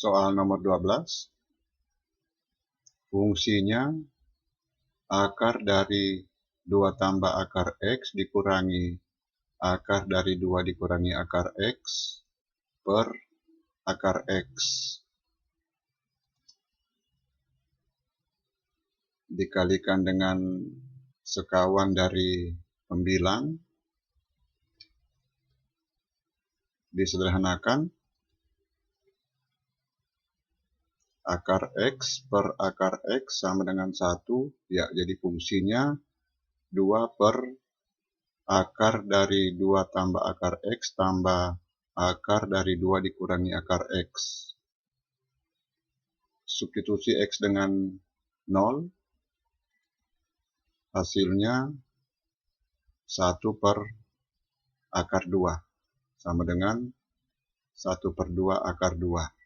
Soal nomor 12. Fungsinya akar dari 2 tambah akar X dikurangi akar dari 2 dikurangi akar X per akar X. Dikalikan dengan sekawan dari pembilang. Disederhanakan. Akar X per akar X sama dengan 1. Ya, jadi fungsinya 2 per akar dari 2 tambah akar X tambah akar dari 2 dikurangi akar X. Substitusi X dengan 0. Hasilnya 1 per akar 2. Sama dengan 1 per 2 akar 2.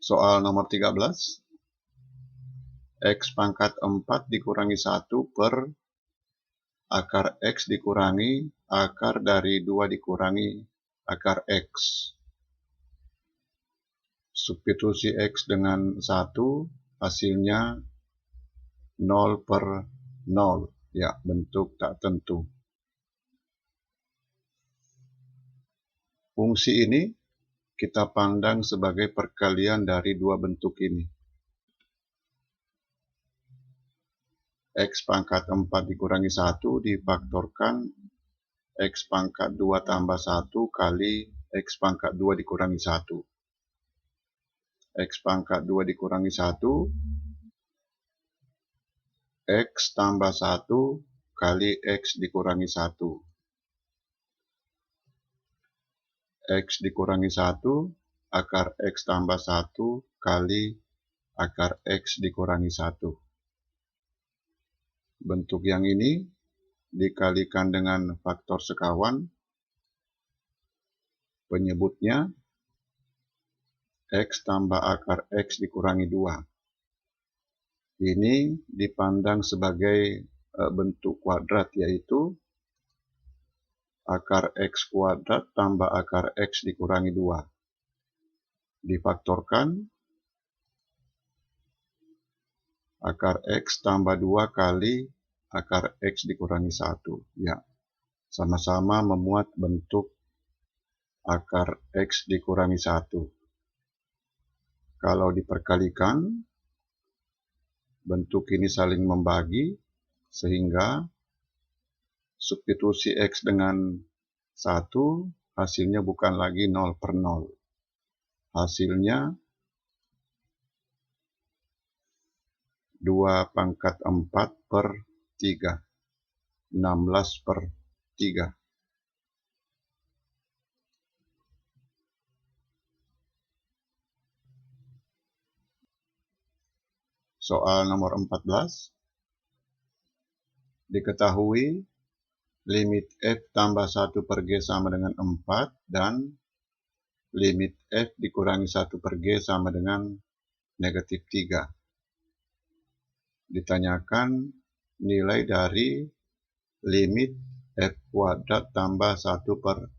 Soal nomor 13. X pangkat 4 dikurangi 1 per akar X dikurangi akar dari 2 dikurangi akar X. Substitusi X dengan 1, hasilnya 0 per 0. Ya, bentuk tak tentu. Fungsi ini kita pandang sebagai perkalian dari 2 bentuk ini. X pangkat 4 dikurangi 1 difaktorkan X pangkat 2 tambah 1 kali X pangkat 2 dikurangi 1. X pangkat 2 dikurangi 1, X tambah 1 kali X dikurangi 1. X dikurangi 1, akar X tambah 1 kali akar X dikurangi 1. Bentuk yang ini dikalikan dengan faktor sekawan, penyebutnya X tambah akar X dikurangi 2. Ini dipandang sebagai bentuk kuadrat, yaitu akar X kuadrat tambah akar X dikurangi 2. Difaktorkan akar X tambah 2 kali akar X dikurangi 1. Ya, sama-sama memuat bentuk akar X dikurangi 1. Kalau diperkalikan, bentuk ini saling membagi, sehingga substitusi X dengan 1, hasilnya bukan lagi 0 per 0. Hasilnya 2 pangkat 4 per 3. 16 per 3. Soal nomor 14. Diketahui limit F tambah 1 per G sama dengan 4 dan limit F dikurangi 1 per G sama dengan negatif 3. Ditanyakan nilai dari limit F kuadrat tambah 1 per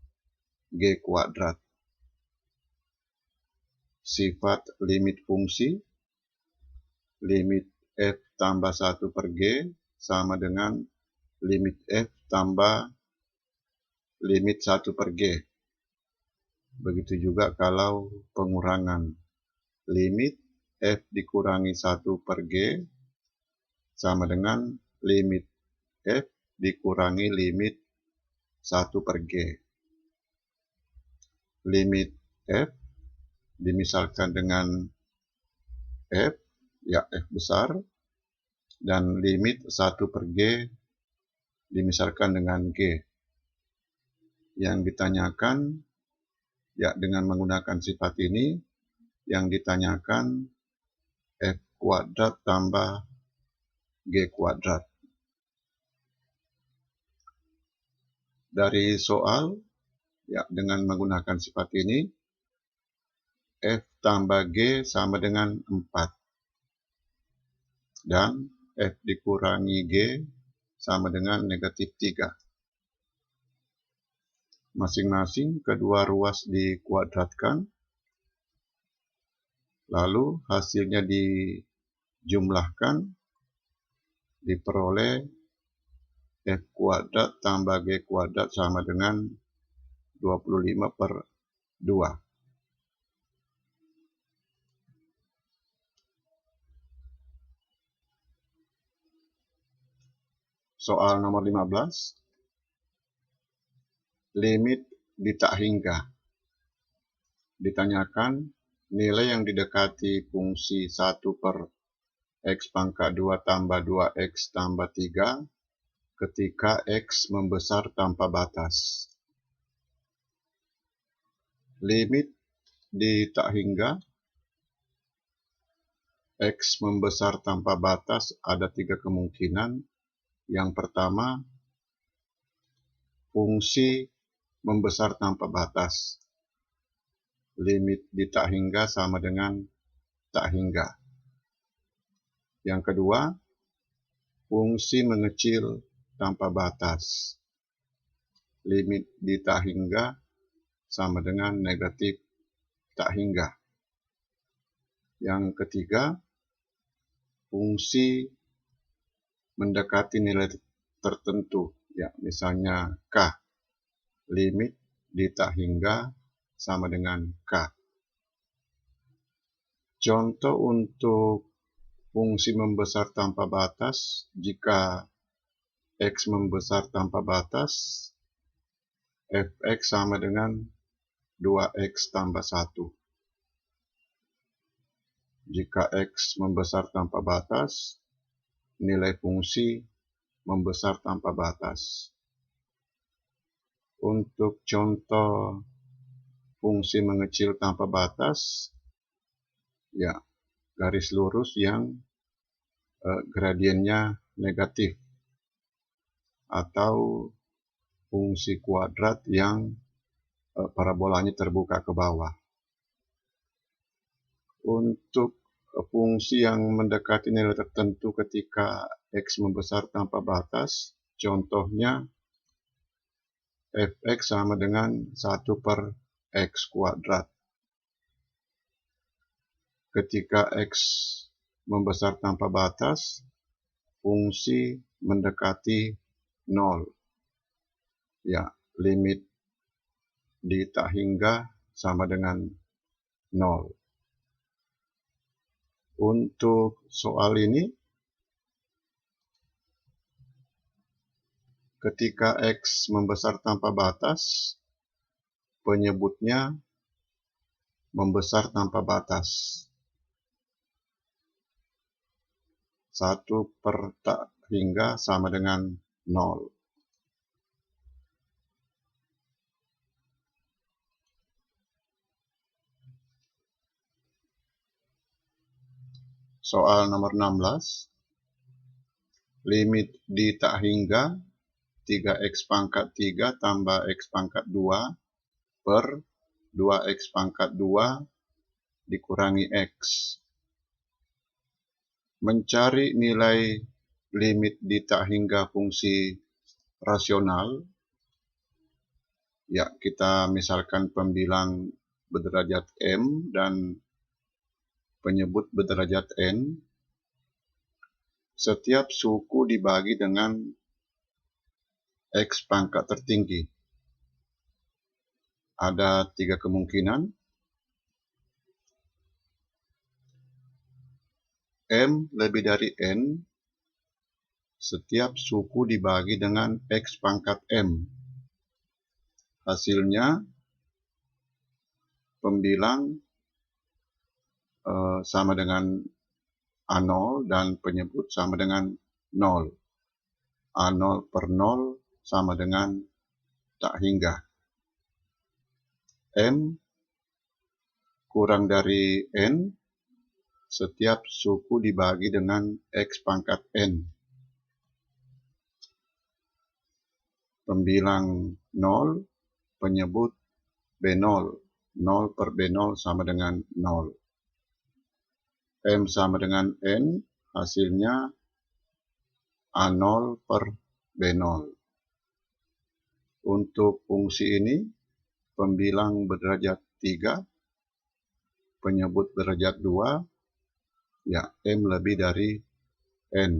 G kuadrat. Sifat limit fungsi, limit F tambah 1 per G sama dengan limit F tambah limit 1 per G. Begitu juga kalau pengurangan, limit F dikurangi 1 per G sama dengan limit F dikurangi limit 1 per G. Limit F dimisalkan dengan F, ya F besar, dan limit 1 per G dimisalkan dengan G. Yang ditanyakan, ya dengan menggunakan sifat ini, yang ditanyakan F kuadrat tambah G kuadrat. Dari soal, ya dengan menggunakan sifat ini, F tambah G sama dengan 4. Dan F dikurangi G sama dengan negatif 3. Masing-masing kedua ruas dikuadratkan, lalu hasilnya dijumlahkan, diperoleh F kuadrat tambah G kuadrat sama dengan 25/2. Soal nomor 15. Limit di tak hingga. Ditanyakan nilai yang didekati fungsi 1/x pangkat 2 tambah 2x tambah 3 ketika x membesar tanpa batas. Limit di tak hingga x membesar tanpa batas ada 3 kemungkinan. Yang pertama, fungsi membesar tanpa batas. Limit di tak hingga sama dengan tak hingga. Yang kedua, fungsi mengecil tanpa batas. Limit di tak hingga sama dengan negatif tak hingga. Yang ketiga, fungsi mendekati nilai tertentu, ya misalnya K. Limit di tak hingga sama dengan K. Contoh untuk fungsi membesar tanpa batas, jika x membesar tanpa batas, fx sama dengan 2x tambah 1. Jika x membesar tanpa batas, nilai fungsi membesar tanpa batas. Untuk contoh fungsi mengecil tanpa batas, ya garis lurus yang gradiennya negatif, atau fungsi kuadrat yang parabolanya terbuka ke bawah. Untuk fungsi yang mendekati nilai tertentu ketika x membesar tanpa batas, contohnya fx sama dengan 1/x kuadrat. Ketika x membesar tanpa batas, fungsi mendekati 0. Ya, limit di tak hingga sama dengan 0. Untuk soal ini, ketika x membesar tanpa batas, penyebutnya membesar tanpa batas. 1/tak hingga sama dengan 0. Soal nomor 16. Limit di tak hingga 3x pangkat 3 tambah x pangkat 2 per 2x pangkat 2 dikurangi x. Mencari nilai limit di tak hingga fungsi rasional, ya kita misalkan pembilang berderajat m dan penyebut berderajat n. Setiap suku dibagi dengan x pangkat tertinggi. Ada 3 kemungkinan. M lebih dari n, setiap suku dibagi dengan x pangkat m. Hasilnya, pembilang sama dengan A0 dan penyebut sama dengan 0. A0 per 0 sama dengan tak hingga. M kurang dari n, setiap suku dibagi dengan x pangkat n. Pembilang 0, penyebut B0. 0 per B0 sama dengan 0. M sama dengan n, hasilnya A0 per B0. Untuk fungsi ini, pembilang berderajat 3, penyebut berderajat 2, ya M lebih dari N.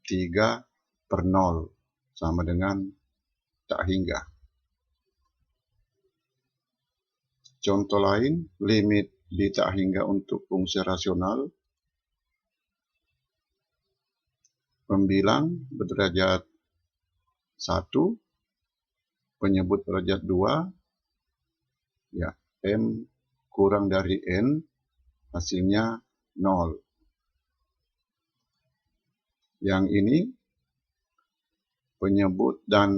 3 per 0 sama dengan tak hingga. Contoh lain, limit di tak hingga untuk fungsi rasional. Pembilang berderajat 1, penyebut berderajat 2, ya M kurang dari N, hasilnya 0. Yang ini penyebut dan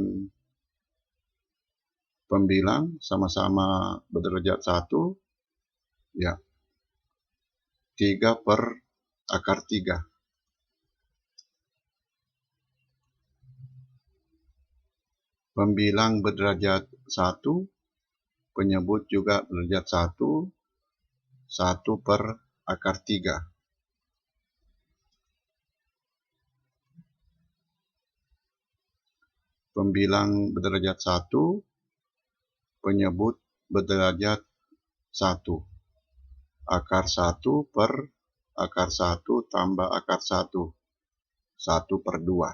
pembilang sama-sama berderajat 1, ya 3 per akar 3. Pembilang berderajat 1, penyebut juga berderajat 1, 1 per akar 3. Pembilang berderajat 1, penyebut berderajat 1. Akar 1 per akar 1 tambah akar 1. 1 per 2.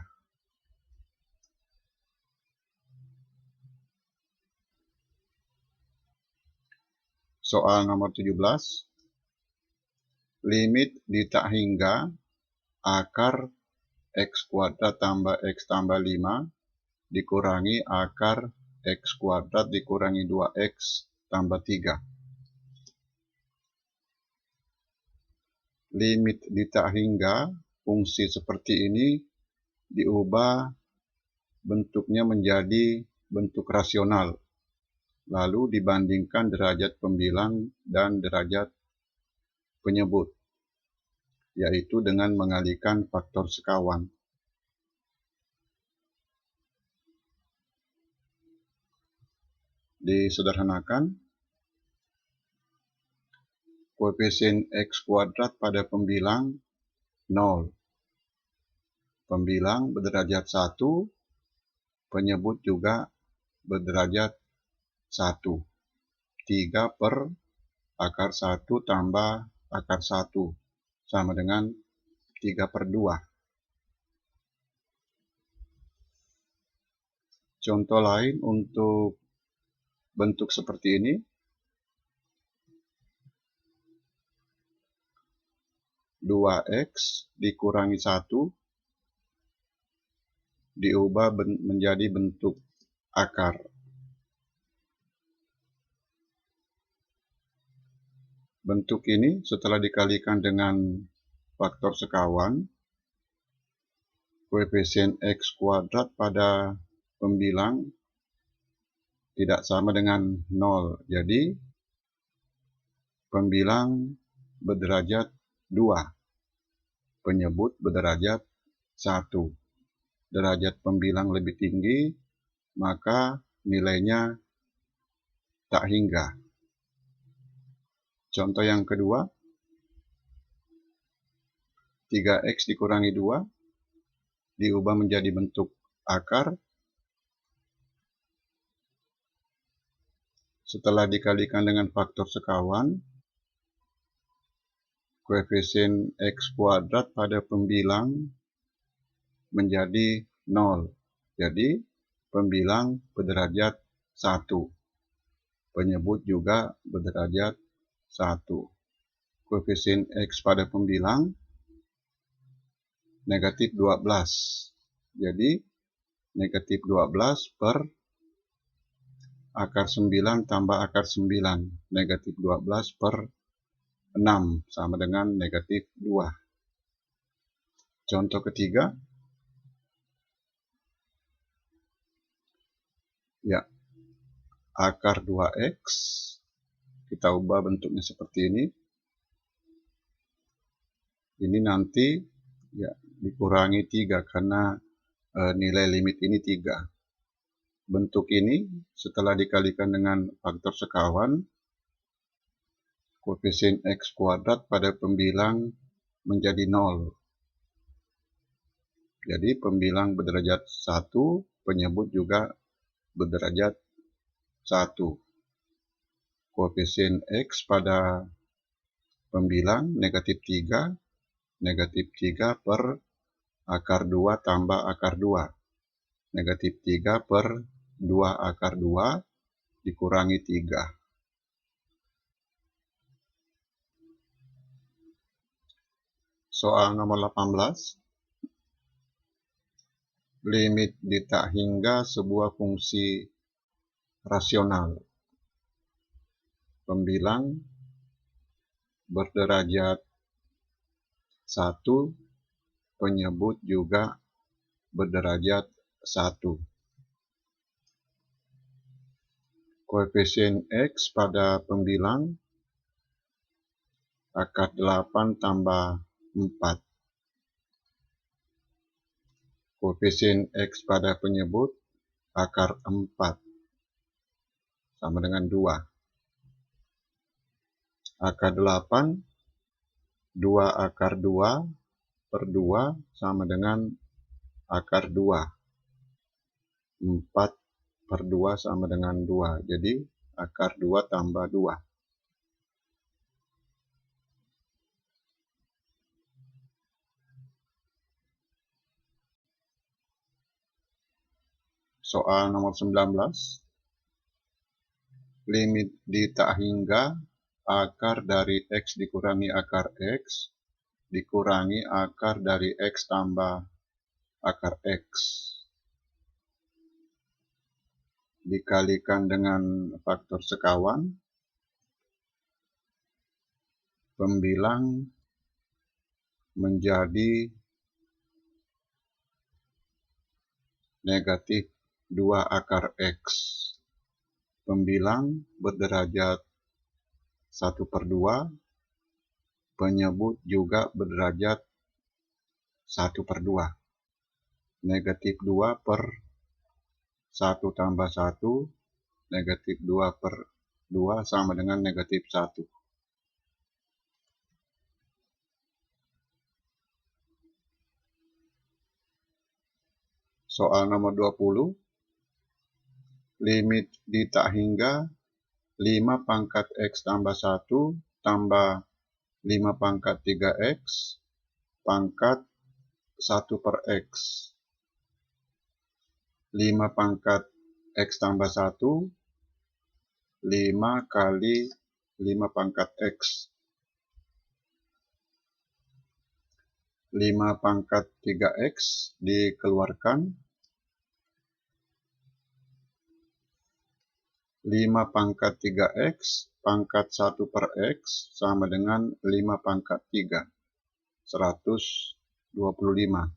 Soal nomor 17. Limit di tak hingga akar X kuadrat tambah X tambah 5 dikurangi akar X kuadrat dikurangi 2X tambah 3. Limit di tak hingga fungsi seperti ini diubah bentuknya menjadi bentuk rasional, lalu dibandingkan derajat pembilang dan derajat penyebut, yaitu dengan mengalihkan faktor sekawan. Disederhanakan, koefisien X kuadrat pada pembilang 0. Pembilang berderajat 1, penyebut juga berderajat 1. 3 per akar 1 tambah akar 1 sama dengan 3 per 2. Contoh lain untuk bentuk seperti ini. Dua X dikurangi 1 diubah menjadi bentuk akar. Bentuk ini setelah dikalikan dengan faktor sekawan, koefisien X kuadrat pada pembilang tidak sama dengan 0. Jadi, pembilang berderajat 2, penyebut berderajat 1. Derajat pembilang lebih tinggi, maka nilainya tak hingga. Contoh yang kedua, 3X dikurangi 2 diubah menjadi bentuk akar. Setelah dikalikan dengan faktor sekawan, koefisien X kuadrat pada pembilang menjadi 0. Jadi, pembilang berderajat 1. Penyebut juga berderajat 1. Koefisien X pada pembilang negatif 12. Jadi, negatif 12 per akar 9 tambah akar 9. Negatif 12 per 6 sama dengan negatif 2. Contoh ketiga. Ya, akar 2X kita ubah bentuknya seperti ini. Ini nanti ya dikurangi 3 karena nilai limit ini 3. Bentuk ini setelah dikalikan dengan faktor sekawan, koefisien X kuadrat pada pembilang menjadi 0. Jadi pembilang berderajat 1, penyebut juga berderajat 1. Koefisien X pada pembilang negatif 3 per akar 2 tambah akar 2. Negatif 3 per 2 akar 2 dikurangi 3. Soal nomor 18. Limit di tak hingga sebuah fungsi rasional. Pembilang berderajat 1, penyebut juga berderajat 1. Koefisien X pada pembilang akar 8 tambah 4. Koefisien X pada penyebut akar 4 sama dengan 2. Akar 8, 2 akar 2 per 2 sama dengan akar 2. 4 per 2 sama dengan 2. Jadi akar 2 tambah 2. Soal nomor 19. Limit di tak hingga akar dari X dikurangi akar X dikurangi akar dari X tambah akar X dikalikan dengan faktor sekawan. Pembilang menjadi negatif 2 akar X. Pembilang berderajat 1 per 2, penyebut juga berderajat 1 per 2. Negatif 2 per 1 tambah 1, negatif 2 per 2 sama dengan negatif 1. Soal nomor 20. Limit di tak hingga 5 pangkat X tambah 1 tambah 5 pangkat 3X pangkat 1 per X. 5 pangkat X tambah 1, 5 kali 5 pangkat X. 5 pangkat 3X dikeluarkan. 5 pangkat 3X pangkat 1 per X sama dengan 5 pangkat 3. 125.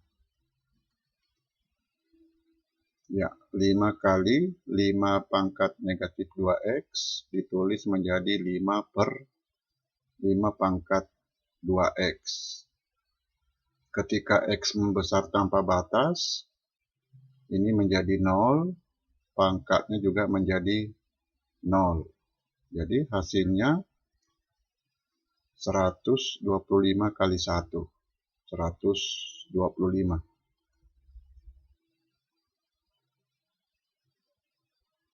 Ya, 5 kali 5 pangkat negatif 2X ditulis menjadi 5 per 5 pangkat 2X. Ketika X membesar tanpa batas, ini menjadi 0, pangkatnya juga menjadi 0. Jadi hasilnya 125 kali 1. 125.